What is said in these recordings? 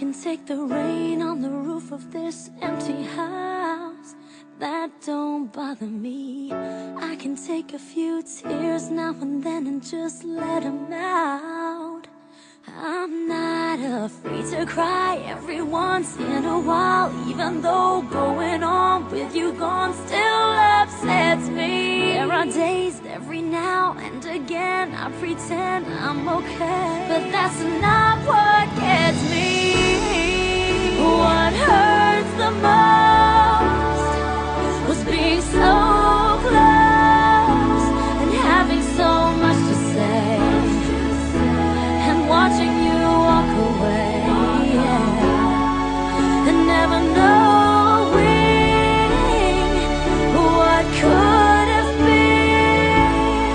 can take the rain on the roof of this empty house. That don't bother me. I can take a few tears now and then and just let them out. I'm not afraid to cry every once in a while, even though going on with you gone still upsets me. There are days every now and again I pretend I'm okay, but that's not what gets me. What hurts the most was being so close and having so much to say, and watching you walk away, and never knowing what could have been,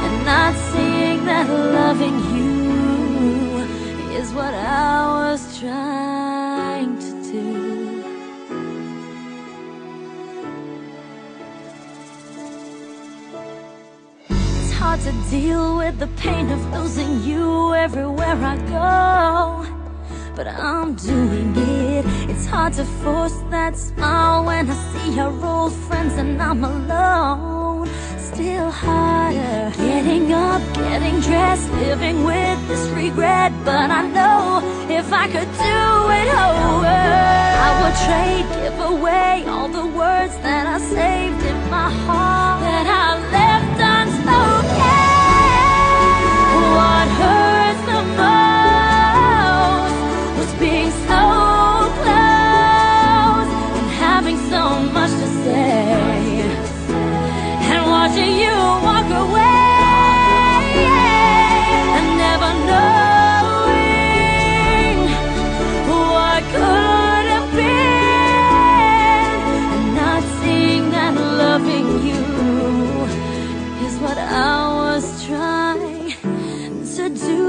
and not seeing that loving you is what I was trying to do. It's hard to deal with the pain of losing you everywhere I go, but I'm doing it. It's hard to force that smile when I see our old friends and I'm alone. Still harder getting up, getting dressed, living with this regret. But I know if I could do it over, I would trade, give away all the words that I saved in my heart, that I left unspoken. What hurts the most was being so close and having so much to say, and watching you walk away, and never knowing what could have been, and not seeing that loving you is what I was trying to do.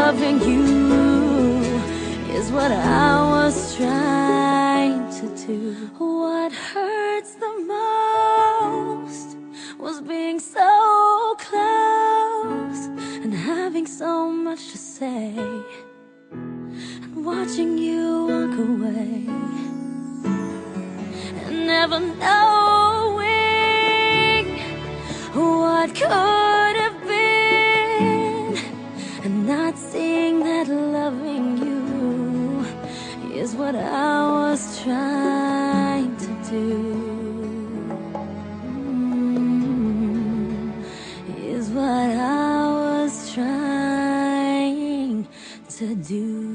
Loving you is what I was trying to do. What hurts the most was being so close and having so much to say, and watching you walk away, and never knowing what could have been, and not seeing that loving you is what I was trying to do. Is what I was trying to do.